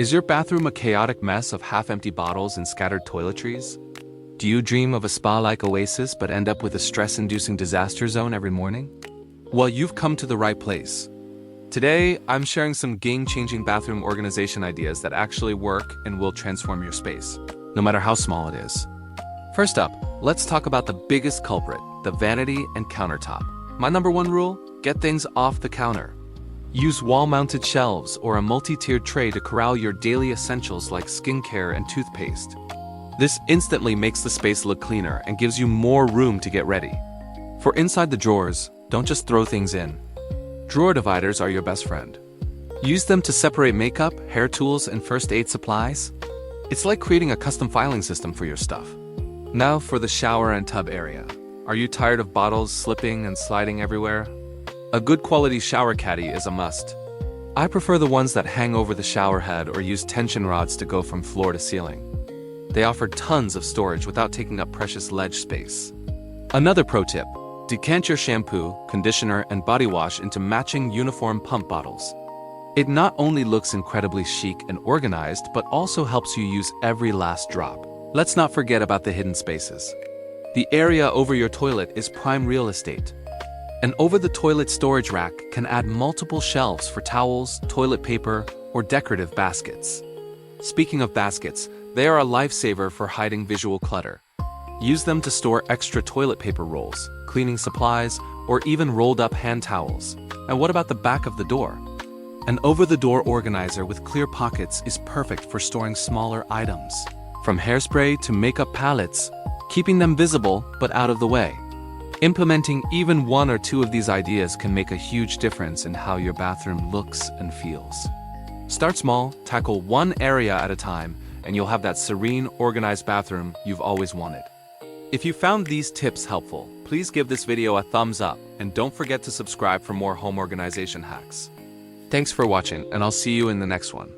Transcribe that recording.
Is your bathroom a chaotic mess of half-empty bottles and scattered toiletries? Do you dream of a spa-like oasis but end up with a stress-inducing disaster zone every morning? Well, you've come to the right place. Today, I'm sharing some game-changing bathroom organization ideas that actually work and will transform your space, no matter how small it is. First up, let's talk about the biggest culprit, the vanity and countertop. My number one rule: get things off the counter. Use wall-mounted shelves or a multi-tiered tray to corral your daily essentials like skincare and toothpaste. This instantly makes the space look cleaner and gives you more room to get ready. For inside the drawers, don't just throw things in. Drawer dividers are your best friend. Use them to separate makeup, hair tools, and first aid supplies. It's like creating a custom filing system for your stuff. Now for the shower and tub area. Are you tired of bottles slipping and sliding everywhere? A good quality shower caddy is a must. I prefer the ones that hang over the shower head or use tension rods to go from floor to ceiling. They offer tons of storage without taking up precious ledge space. Another pro tip: decant your shampoo, conditioner, and body wash into matching uniform pump bottles. It not only looks incredibly chic and organized, but also helps you use every last drop. Let's not forget about the hidden spaces. The area over your toilet is prime real estate. An over-the-toilet storage rack can add multiple shelves for towels, toilet paper, or decorative baskets. Speaking of baskets, they are a lifesaver for hiding visual clutter. Use them to store extra toilet paper rolls, cleaning supplies, or even rolled-up hand towels. And what about the back of the door? An over-the-door organizer with clear pockets is perfect for storing smaller items, from hairspray to makeup palettes, keeping them visible but out of the way. Implementing even one or two of these ideas can make a huge difference in how your bathroom looks and feels. Start small, tackle one area at a time, and you'll have that serene, organized bathroom you've always wanted. If you found these tips helpful, please give this video a thumbs up and don't forget to subscribe for more home organization hacks. Thanks for watching, and I'll see you in the next one.